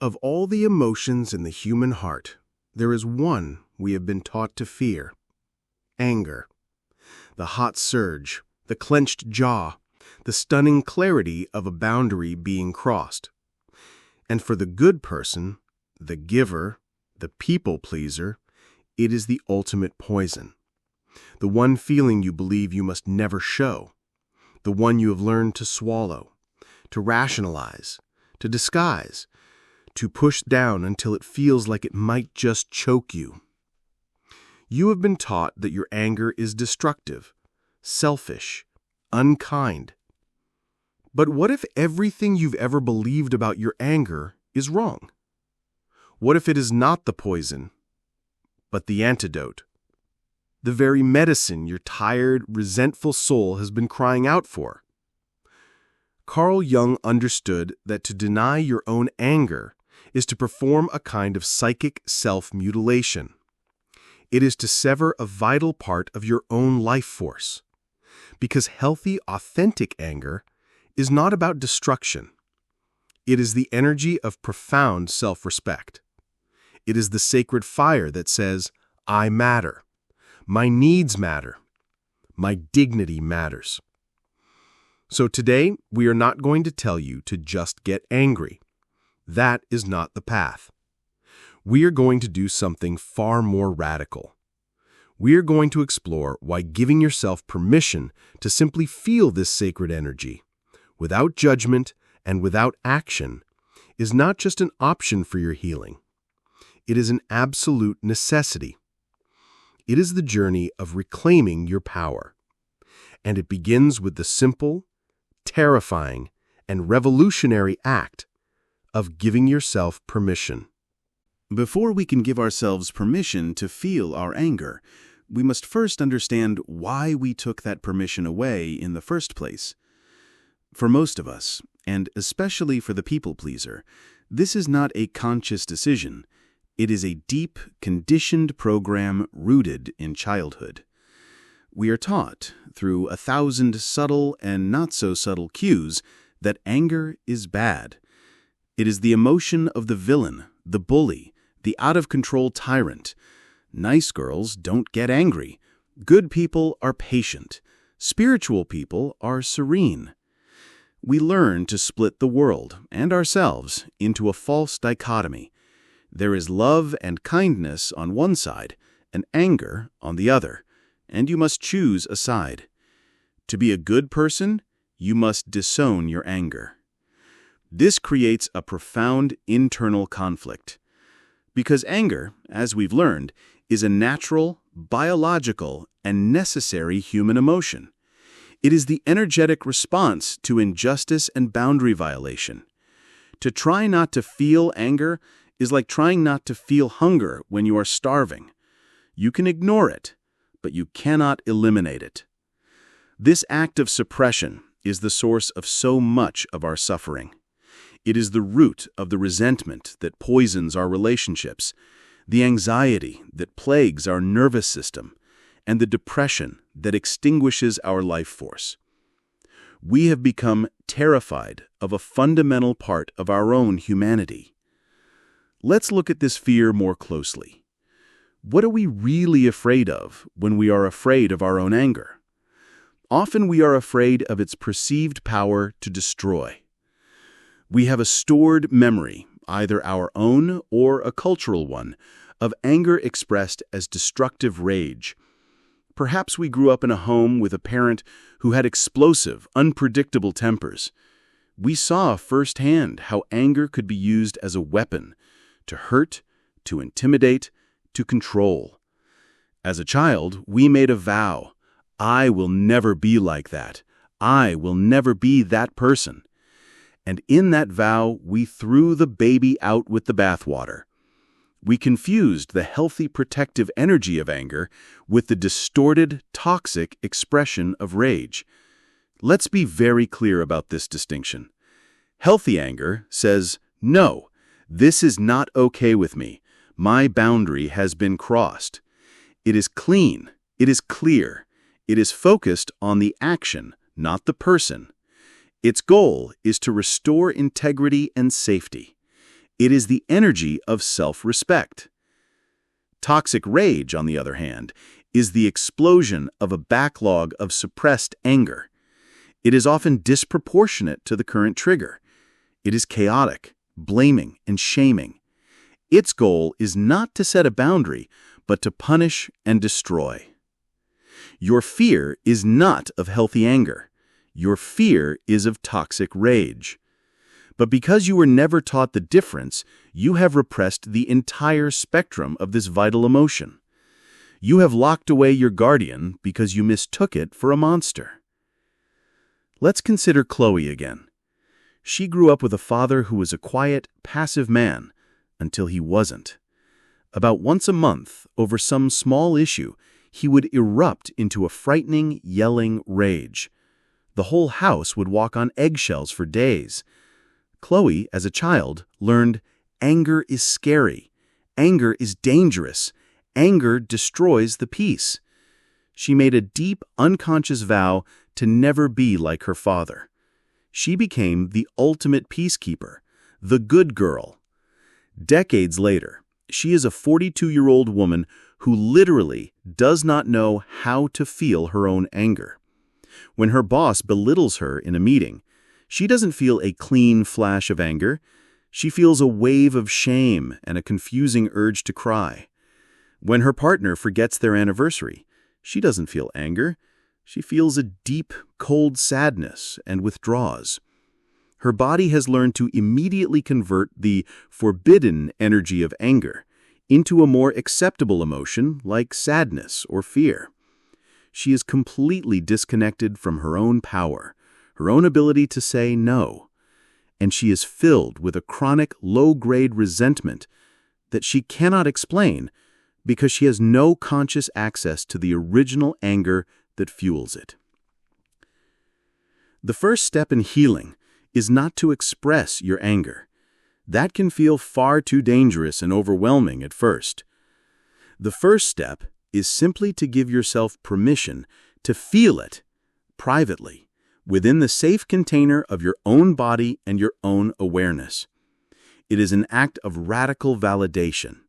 Of all the emotions in the human heart, there is one we have been taught to fear: anger. The hot surge, the clenched jaw, the stunning clarity of a boundary being crossed. And for the good person, the giver, the people pleaser, it is the ultimate poison. The one feeling you believe you must never show. The one you have learned to swallow, to rationalize, to disguise, to push down until it feels like it might just choke you. You have been taught that your anger is destructive, selfish, unkind. But what if everything you've ever believed about your anger is wrong? What if it is not the poison, but the antidote? The very medicine your tired, resentful soul has been crying out for. Carl Jung understood that to deny your own anger is to perform a kind of psychic self-mutilation. It is to sever a vital part of your own life force. Because healthy, authentic anger is not about destruction. It is the energy of profound self-respect. It is the sacred fire that says, I matter. My needs matter. My dignity matters. So today, we are not going to tell you to just get angry. That is not the path. We are going to do something far more radical. We are going to explore why giving yourself permission to simply feel this sacred energy, without judgment and without action, is not just an option for your healing. It is an absolute necessity. It is the journey of reclaiming your power. And it begins with the simple, terrifying, and revolutionary act of giving yourself permission. Before we can give ourselves permission to feel our anger, we must first understand why we took that permission away in the first place. For most of us, and especially for the people pleaser, this is not a conscious decision. It is a deep, conditioned program rooted in childhood. We are taught, through 1,000 subtle and not-so-subtle cues, that anger is bad. It is the emotion of the villain, the bully, the out-of-control tyrant. Nice girls don't get angry. Good people are patient. Spiritual people are serene. We learn to split the world and ourselves into a false dichotomy. There is love and kindness on one side and anger on the other, and you must choose a side. To be a good person, you must disown your anger. This creates a profound internal conflict. Because anger, as we've learned, is a natural, biological, and necessary human emotion. It is the energetic response to injustice and boundary violation. To try not to feel anger is like trying not to feel hunger when you are starving. You can ignore it, but you cannot eliminate it. This act of suppression is the source of so much of our suffering. It is the root of the resentment that poisons our relationships, the anxiety that plagues our nervous system, and the depression that extinguishes our life force. We have become terrified of a fundamental part of our own humanity. Let's look at this fear more closely. What are we really afraid of when we are afraid of our own anger? Often we are afraid of its perceived power to destroy. We have a stored memory, either our own or a cultural one, of anger expressed as destructive rage. Perhaps we grew up in a home with a parent who had explosive, unpredictable tempers. We saw firsthand how anger could be used as a weapon to hurt, to intimidate, to control. As a child, we made a vow. I will never be like that. I will never be that person. And in that vow, we threw the baby out with the bathwater. We confused the healthy protective energy of anger with the distorted, toxic expression of rage. Let's be very clear about this distinction. Healthy anger says, no, this is not okay with me. My boundary has been crossed. It is clean. It is clear. It is focused on the action, not the person. Its goal is to restore integrity and safety. It is the energy of self-respect. Toxic rage, on the other hand, is the explosion of a backlog of suppressed anger. It is often disproportionate to the current trigger. It is chaotic, blaming, and shaming. Its goal is not to set a boundary, but to punish and destroy. Your fear is not of healthy anger. Your fear is of toxic rage. But because you were never taught the difference, you have repressed the entire spectrum of this vital emotion. You have locked away your guardian because you mistook it for a monster. Let's consider Chloe again. She grew up with a father who was a quiet, passive man, until he wasn't. About once a month, over some small issue, he would erupt into a frightening, yelling rage. The whole house would walk on eggshells for days. Chloe, as a child, learned anger is scary, anger is dangerous, anger destroys the peace. She made a deep, unconscious vow to never be like her father. She became the ultimate peacekeeper, the good girl. Decades later, she is a 42-year-old woman who literally does not know how to feel her own anger. When her boss belittles her in a meeting, she doesn't feel a clean flash of anger. She feels a wave of shame and a confusing urge to cry. When her partner forgets their anniversary, she doesn't feel anger. She feels a deep, cold sadness and withdraws. Her body has learned to immediately convert the forbidden energy of anger into a more acceptable emotion like sadness or fear. She is completely disconnected from her own power, her own ability to say no, and she is filled with a chronic low-grade resentment that she cannot explain because she has no conscious access to the original anger that fuels it. The first step in healing is not to express your anger. That can feel far too dangerous and overwhelming at first. The first step is simply to give yourself permission to feel it privately, within the safe container of your own body and your own awareness. It is an act of radical validation.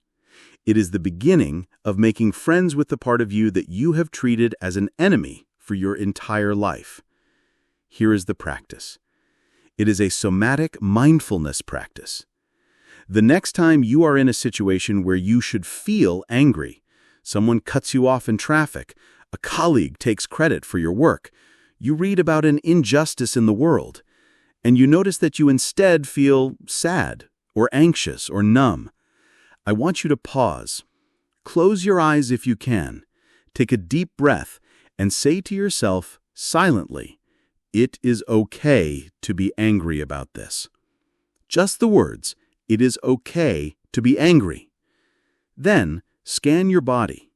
It is the beginning of making friends with the part of you that you have treated as an enemy for your entire life. Here is the practice. It is a somatic mindfulness practice. The next time you are in a situation where you should feel angry, someone cuts you off in traffic, a colleague takes credit for your work, you read about an injustice in the world, and you notice that you instead feel sad or anxious or numb, I want you to pause. Close your eyes if you can. Take a deep breath and say to yourself silently, "It is okay to be angry about this." Just the words, "It is okay to be angry." Then scan your body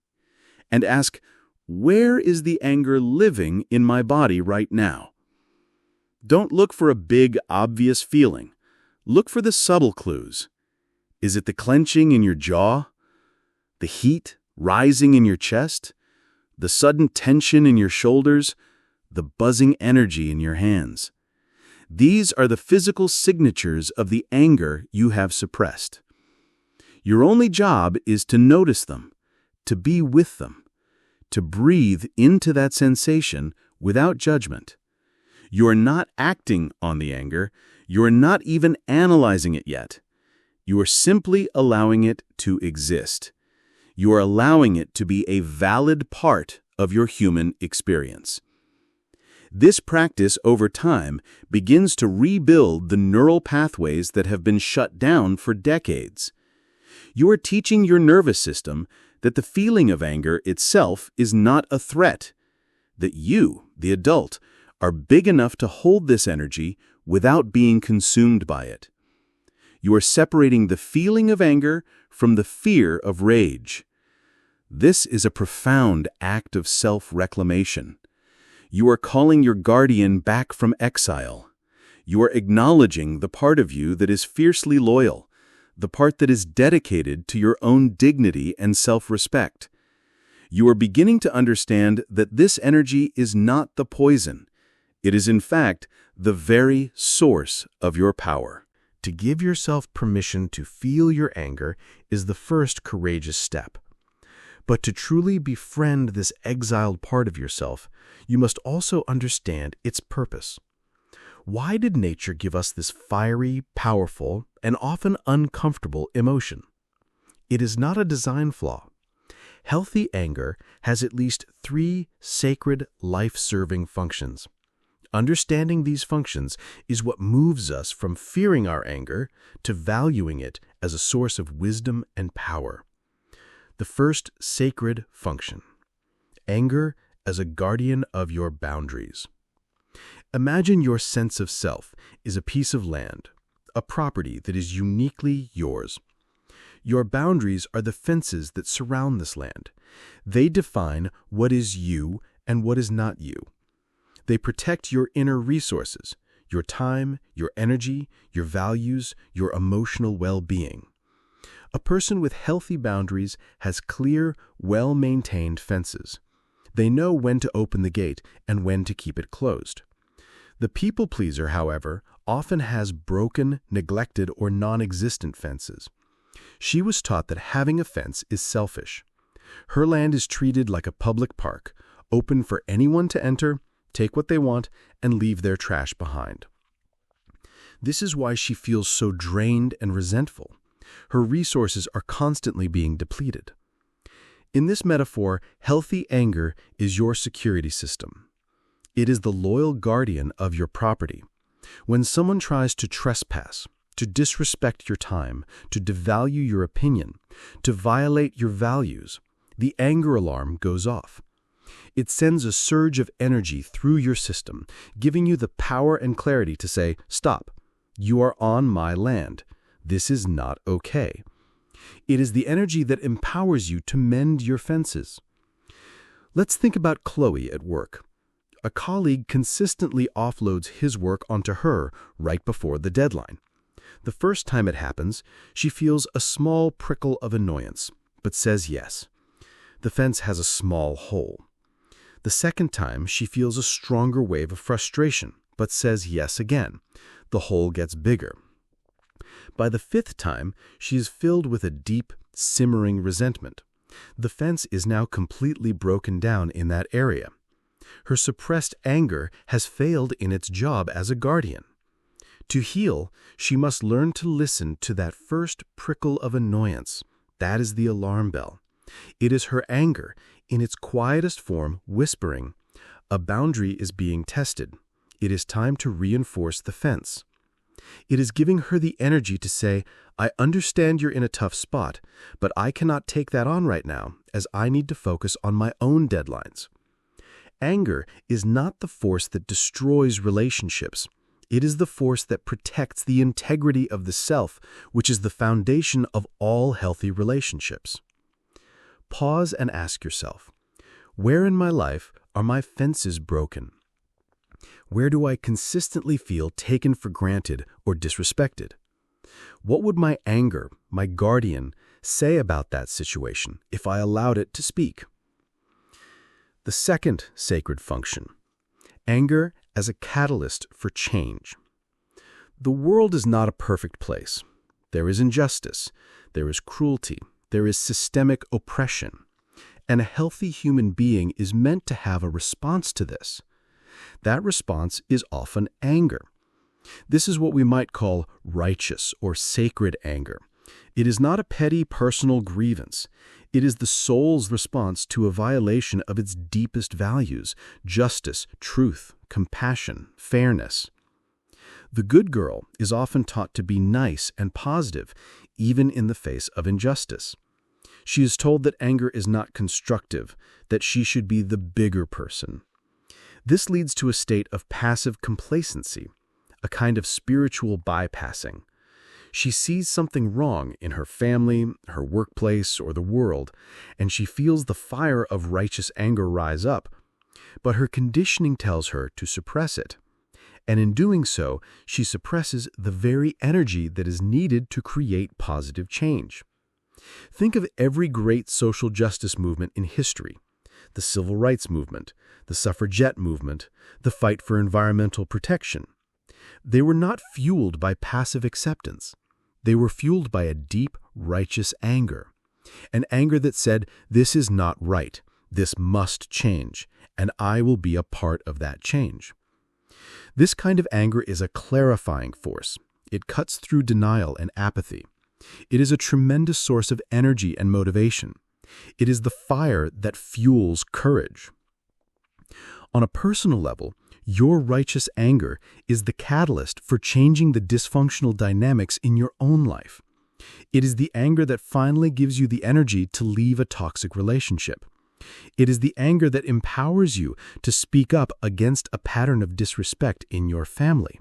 and ask, where is the anger living in my body right now? Don't look for a big, obvious feeling. Look for the subtle clues. Is it the clenching in your jaw? The heat rising in your chest? The sudden tension in your shoulders? The buzzing energy in your hands? These are the physical signatures of the anger you have suppressed. Your only job is to notice them, to be with them, to breathe into that sensation without judgment. You are not acting on the anger. You are not even analyzing it yet. You are simply allowing it to exist. You are allowing it to be a valid part of your human experience. This practice over time begins to rebuild the neural pathways that have been shut down for decades. You are teaching your nervous system that the feeling of anger itself is not a threat, that you, the adult, are big enough to hold this energy without being consumed by it. You are separating the feeling of anger from the fear of rage. This is a profound act of self-reclamation. You are calling your guardian back from exile. You are acknowledging the part of you that is fiercely loyal, the part that is dedicated to your own dignity and self-respect. You are beginning to understand that this energy is not the poison. It is, in fact, the very source of your power. To give yourself permission to feel your anger is the first courageous step. But to truly befriend this exiled part of yourself, you must also understand its purpose. Why did nature give us this fiery, powerful, and often uncomfortable emotion? It is not a design flaw. Healthy anger has at least 3 sacred, life-serving functions. Understanding these functions is what moves us from fearing our anger to valuing it as a source of wisdom and power. The first sacred function: anger as a guardian of your boundaries. Imagine your sense of self is a piece of land, a property that is uniquely yours. Your boundaries are the fences that surround this land. They define what is you and what is not you. They protect your inner resources, your time, your energy, your values, your emotional well-being. A person with healthy boundaries has clear, well-maintained fences. They know when to open the gate and when to keep it closed. The people pleaser, however, often has broken, neglected, or non-existent fences. She was taught that having a fence is selfish. Her land is treated like a public park, open for anyone to enter, take what they want, and leave their trash behind. This is why she feels so drained and resentful. Her resources are constantly being depleted. In this metaphor, healthy anger is your security system. It is the loyal guardian of your property. When someone tries to trespass, to disrespect your time, to devalue your opinion, to violate your values, the anger alarm goes off. It sends a surge of energy through your system, giving you the power and clarity to say, "Stop, you are on my land. This is not okay." It is the energy that empowers you to mend your fences. Let's think about Chloe at work. A colleague consistently offloads his work onto her right before the deadline. The first time it happens, she feels a small prickle of annoyance, but says yes. The fence has a small hole. The second time, she feels a stronger wave of frustration, but says yes again. The hole gets bigger. By the 5th time, she is filled with a deep, simmering resentment. The fence is now completely broken down in that area. Her suppressed anger has failed in its job as a guardian. To heal, she must learn to listen to that first prickle of annoyance. That is the alarm bell. It is her anger, in its quietest form, whispering, "A boundary is being tested. It is time to reinforce the fence." It is giving her the energy to say, "I understand you're in a tough spot, but I cannot take that on right now, as I need to focus on my own deadlines." Anger is not the force that destroys relationships. It is the force that protects the integrity of the self, which is the foundation of all healthy relationships. Pause and ask yourself, where in my life are my fences broken? Where do I consistently feel taken for granted or disrespected? What would my anger, my guardian, say about that situation if I allowed it to speak? The second sacred function: anger as a catalyst for change. The world is not a perfect place. There is injustice, there is cruelty, there is systemic oppression, and a healthy human being is meant to have a response to this. That response is often anger. This is what we might call righteous or sacred anger. It is not a petty personal grievance. It is the soul's response to a violation of its deepest values: justice, truth, compassion, fairness. The good girl is often taught to be nice and positive, even in the face of injustice. She is told that anger is not constructive, that she should be the bigger person. This leads to a state of passive complacency, a kind of spiritual bypassing. She sees something wrong in her family, her workplace, or the world, and she feels the fire of righteous anger rise up, but her conditioning tells her to suppress it. And in doing so, she suppresses the very energy that is needed to create positive change. Think of every great social justice movement in history: the civil rights movement, the suffragette movement, the fight for environmental protection. They were not fueled by passive acceptance. They were fueled by a deep, righteous anger. An anger that said, "This is not right. This must change, and I will be a part of that change." This kind of anger is a clarifying force. It cuts through denial and apathy. It is a tremendous source of energy and motivation. It is the fire that fuels courage. On a personal level, your righteous anger is the catalyst for changing the dysfunctional dynamics in your own life. It is the anger that finally gives you the energy to leave a toxic relationship. It is the anger that empowers you to speak up against a pattern of disrespect in your family.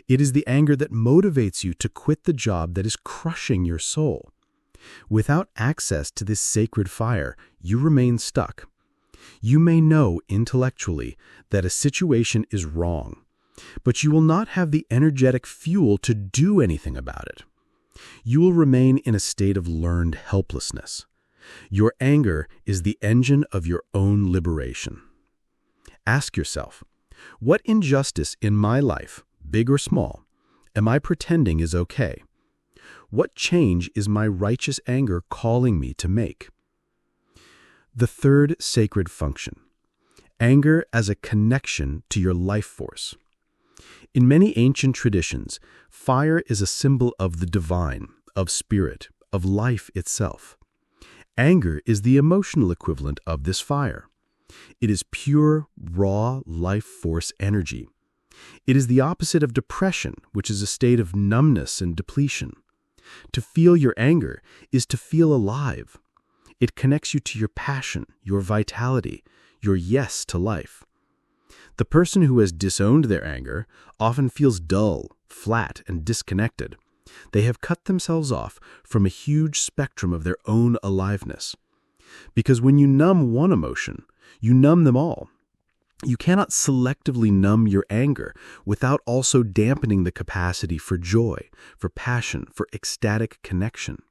It is the anger that motivates you to quit the job that is crushing your soul. Without access to this sacred fire, you remain stuck. You may know intellectually that a situation is wrong, but you will not have the energetic fuel to do anything about it. You will remain in a state of learned helplessness. Your anger is the engine of your own liberation. Ask yourself, what injustice in my life, big or small, am I pretending is okay? What change is my righteous anger calling me to make? The third sacred function, anger as a connection to your life force. In many ancient traditions, fire is a symbol of the divine, of spirit, of life itself. Anger is the emotional equivalent of this fire. It is pure, raw life force energy. It is the opposite of depression, which is a state of numbness and depletion. To feel your anger is to feel alive. It connects you to your passion, your vitality, your yes to life. The person who has disowned their anger often feels dull, flat, and disconnected. They have cut themselves off from a huge spectrum of their own aliveness. Because when you numb one emotion, you numb them all. You cannot selectively numb your anger without also dampening the capacity for joy, for passion, for ecstatic connection.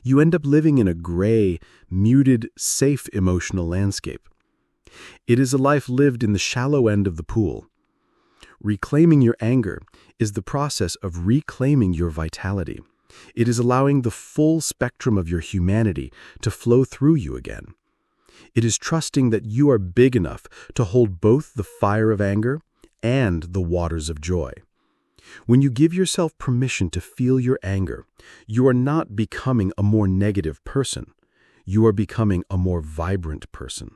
You end up living in a gray, muted, safe emotional landscape. It is a life lived in the shallow end of the pool. Reclaiming your anger is the process of reclaiming your vitality. It is allowing the full spectrum of your humanity to flow through you again. It is trusting that you are big enough to hold both the fire of anger and the waters of joy. When you give yourself permission to feel your anger, you are not becoming a more negative person. You are becoming a more vibrant person.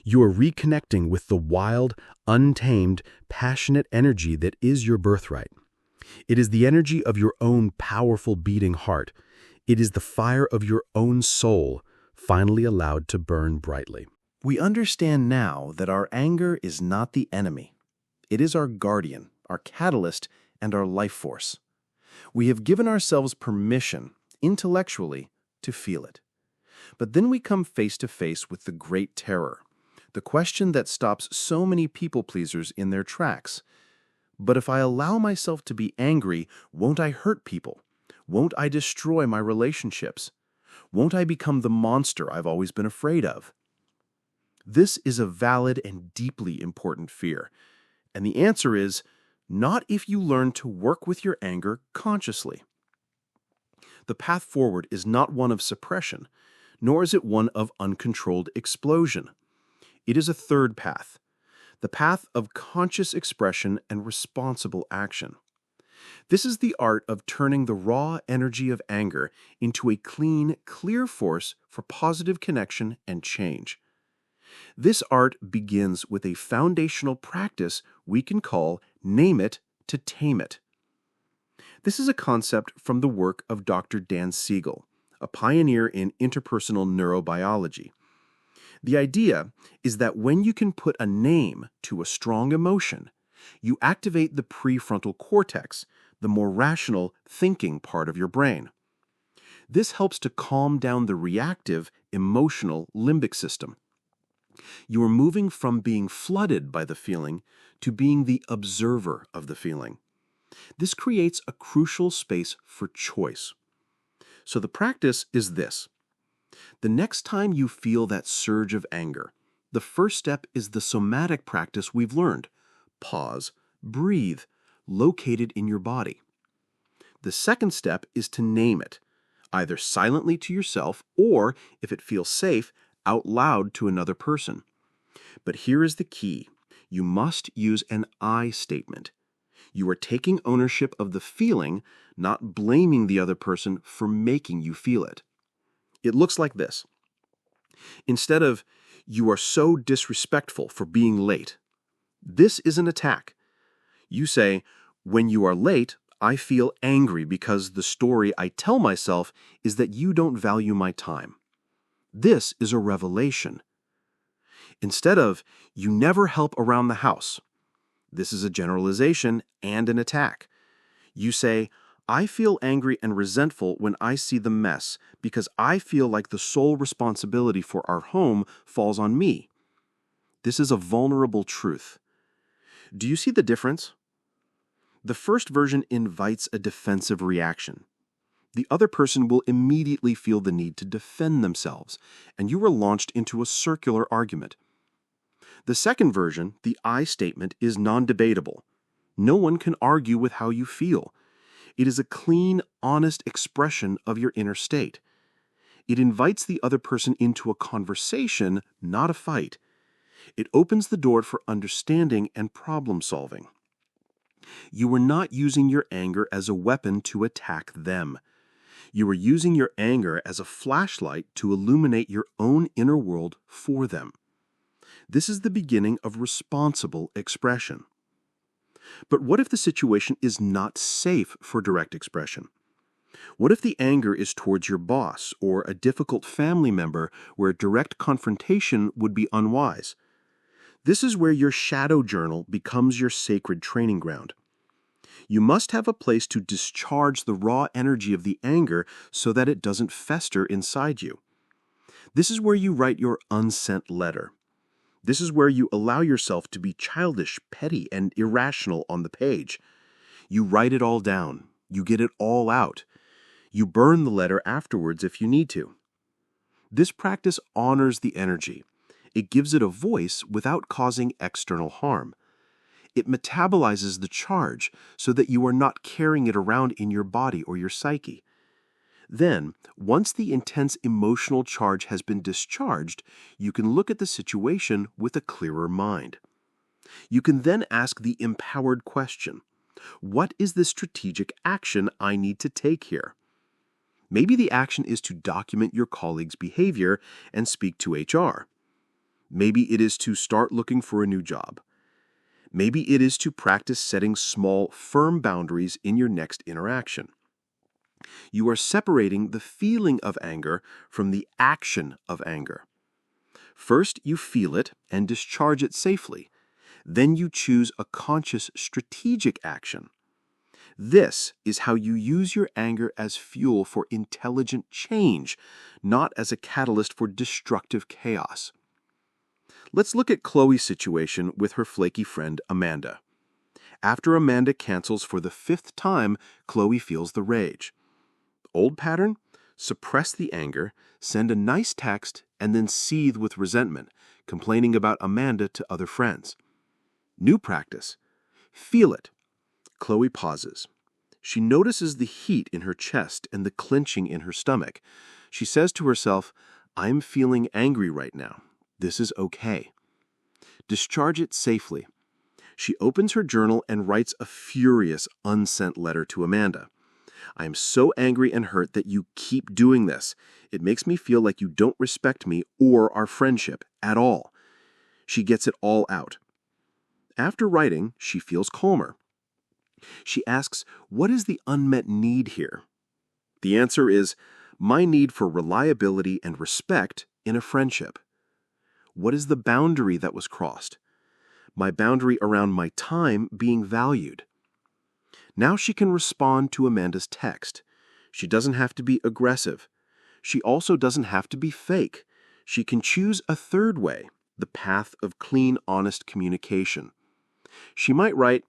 You are reconnecting with the wild, untamed, passionate energy that is your birthright. It is the energy of your own powerful beating heart. It is the fire of your own soul, finally allowed to burn brightly. We understand now that our anger is not the enemy. It is our guardian, our catalyst, and our life force. We have given ourselves permission, intellectually, to feel it. But then we come face to face with the great terror, the question that stops so many people-pleasers in their tracks. But if I allow myself to be angry, won't I hurt people? Won't I destroy my relationships? Won't I become the monster I've always been afraid of? This is a valid and deeply important fear. And the answer is, not if you learn to work with your anger consciously. The path forward is not one of suppression, nor is it one of uncontrolled explosion. It is a third path, the path of conscious expression and responsible action. This is the art of turning the raw energy of anger into a clean, clear force for positive connection and change. This art begins with a foundational practice we can call name it to tame it. This is a concept from the work of Dr. Dan Siegel, a pioneer in interpersonal neurobiology. The idea is that when you can put a name to a strong emotion, you activate the prefrontal cortex, the more rational thinking part of your brain. This helps to calm down the reactive, emotional limbic system. You are moving from being flooded by the feeling to being the observer of the feeling. This creates a crucial space for choice. So the practice is this. The next time you feel that surge of anger, the first step is the somatic practice we've learned. Pause, breathe, located in your body. The second step is to name it, either silently to yourself or, if it feels safe, out loud to another person. But here is the key. You must use an I statement. You are taking ownership of the feeling, not blaming the other person for making you feel it. It looks like this. Instead of, "You are so disrespectful for being late," this is an attack. You say, "When you are late, I feel angry because the story I tell myself is that you don't value my time." This is a revelation. Instead of, "You never help around the house," this is a generalization and an attack. You say, "I feel angry and resentful when I see the mess because I feel like the sole responsibility for our home falls on me." This is a vulnerable truth. Do you see the difference? The first version invites a defensive reaction. The other person will immediately feel the need to defend themselves, and you are launched into a circular argument. The second version, the I statement, is non-debatable. No one can argue with how you feel. It is a clean, honest expression of your inner state. It invites the other person into a conversation, not a fight. It opens the door for understanding and problem solving. You are not using your anger as a weapon to attack them. You are using your anger as a flashlight to illuminate your own inner world for them. This is the beginning of responsible expression. But what if the situation is not safe for direct expression? What if the anger is towards your boss or a difficult family member where direct confrontation would be unwise? This is where your shadow journal becomes your sacred training ground. You must have a place to discharge the raw energy of the anger so that it doesn't fester inside you. This is where you write your unsent letter. This is where you allow yourself to be childish, petty, and irrational on the page. You write it all down. You get it all out. You burn the letter afterwards if you need to. This practice honors the energy. It gives it a voice without causing external harm. It metabolizes the charge so that you are not carrying it around in your body or your psyche. Then, once the intense emotional charge has been discharged, you can look at the situation with a clearer mind. You can then ask the empowered question, what is the strategic action I need to take here? Maybe the action is to document your colleague's behavior and speak to HR. Maybe it is to start looking for a new job. Maybe it is to practice setting small, firm boundaries in your next interaction. You are separating the feeling of anger from the action of anger. First, you feel it and discharge it safely. Then you choose a conscious, strategic action. This is how you use your anger as fuel for intelligent change, not as a catalyst for destructive chaos. Let's look at Chloe's situation with her flaky friend Amanda. After Amanda cancels for the 5th time, Chloe feels the rage. Old pattern? Suppress the anger, send a nice text, and then seethe with resentment, complaining about Amanda to other friends. New practice. Feel it. Chloe pauses. She notices the heat in her chest and the clenching in her stomach. She says to herself, "I'm feeling angry right now. This is okay." Discharge it safely. She opens her journal and writes a furious, unsent letter to Amanda. "I am so angry and hurt that you keep doing this. It makes me feel like you don't respect me or our friendship at all." She gets it all out. After writing, she feels calmer. She asks, what is the unmet need here? The answer is, my need for reliability and respect in a friendship. What is the boundary that was crossed? My boundary around my time being valued. Now she can respond to Amanda's text. She doesn't have to be aggressive. She also doesn't have to be fake. She can choose a third way, the path of clean, honest communication. She might write,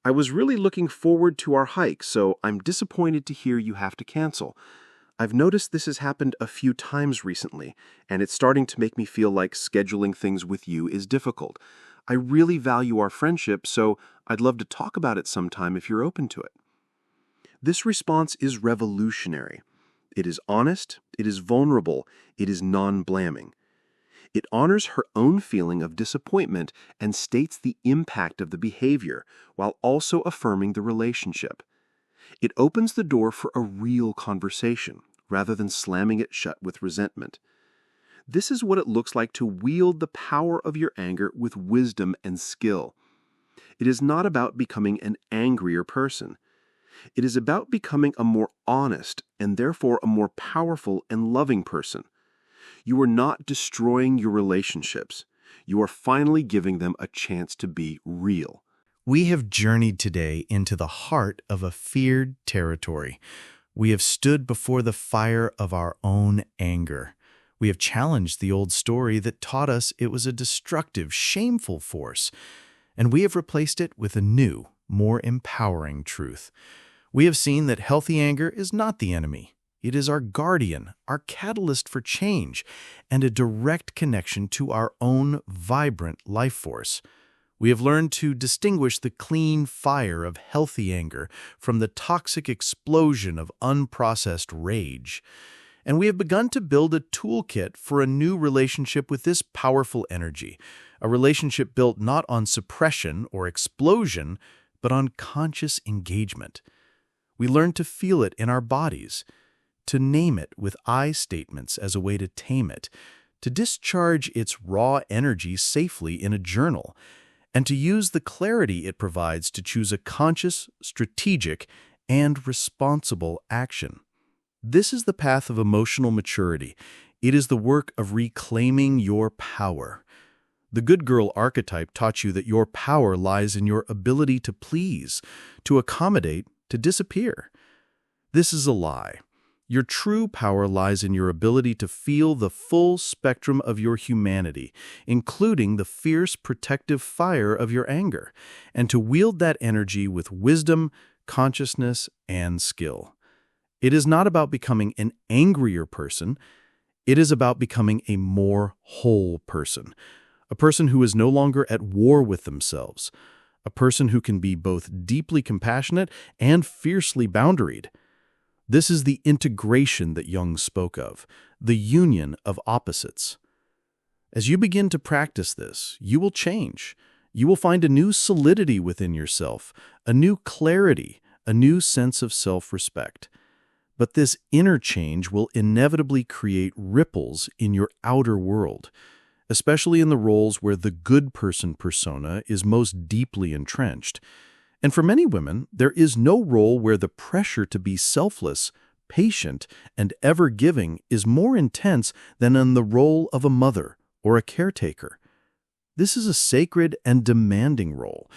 "I was really looking forward to our hike, so I'm disappointed to hear you have to cancel. I've noticed this has happened a few times recently, and it's starting to make me feel like scheduling things with you is difficult. I really value our friendship, so I'd love to talk about it sometime if you're open to it. This response is revolutionary. It is honest, it is vulnerable, it is non-blaming. It honors her own feeling of disappointment and states the impact of the behavior while also affirming the relationship. It opens the door for a real conversation rather than slamming it shut with resentment. This is what it looks like to wield the power of your anger with wisdom and skill. It is not about becoming an angrier person. It is about becoming a more honest and therefore a more powerful and loving person. You are not destroying your relationships. You are finally giving them a chance to be real. We have journeyed today into the heart of a feared territory. We have stood before the fire of our own anger. We have challenged the old story that taught us it was a destructive, shameful force, and we have replaced it with a new, more empowering truth. We have seen that healthy anger is not the enemy. It is our guardian, our catalyst for change, and a direct connection to our own vibrant life force. We have learned to distinguish the clean fire of healthy anger from the toxic explosion of unprocessed rage. And we have begun to build a toolkit for a new relationship with this powerful energy, a relationship built not on suppression or explosion, but on conscious engagement. We learn to feel it in our bodies, to name it with I statements as a way to tame it, to discharge its raw energy safely in a journal, and to use the clarity it provides to choose a conscious, strategic, and responsible action. This is the path of emotional maturity. It is the work of reclaiming your power. The good girl archetype taught you that your power lies in your ability to please, to accommodate, to disappear. This is a lie. Your true power lies in your ability to feel the full spectrum of your humanity, including the fierce protective fire of your anger, and to wield that energy with wisdom, consciousness, and skill. It is not about becoming an angrier person. It is about becoming a more whole person, a person who is no longer at war with themselves, a person who can be both deeply compassionate and fiercely boundaried. This is the integration that Jung spoke of, the union of opposites. As you begin to practice this, you will change. You will find a new solidity within yourself, a new clarity, a new sense of self-respect. But this inner change will inevitably create ripples in your outer world, especially in the roles where the good person persona is most deeply entrenched. And for many women, there is no role where the pressure to be selfless, patient, and ever-giving is more intense than in the role of a mother or a caretaker. This is a sacred and demanding role,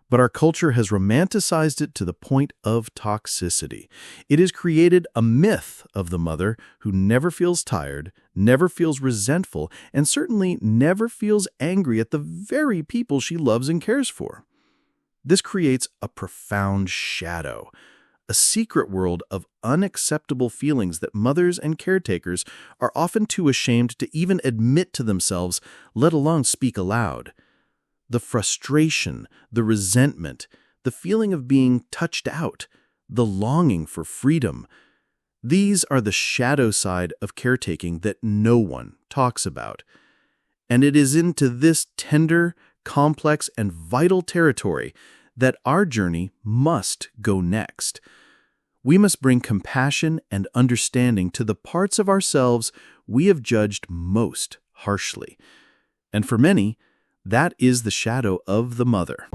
but our culture has romanticized it to the point of toxicity. It has created a myth of the mother who never feels tired, never feels resentful, and certainly never feels angry at the very people she loves and cares for. This creates a profound shadow, a secret world of unacceptable feelings that mothers and caretakers are often too ashamed to even admit to themselves, let alone speak aloud. The frustration, the resentment, the feeling of being touched out, the longing for freedom. These are the shadow side of caretaking that no one talks about. And it is into this tender, complex, and vital territory that our journey must go next. We must bring compassion and understanding to the parts of ourselves we have judged most harshly. And for many, that is the shadow of the mother.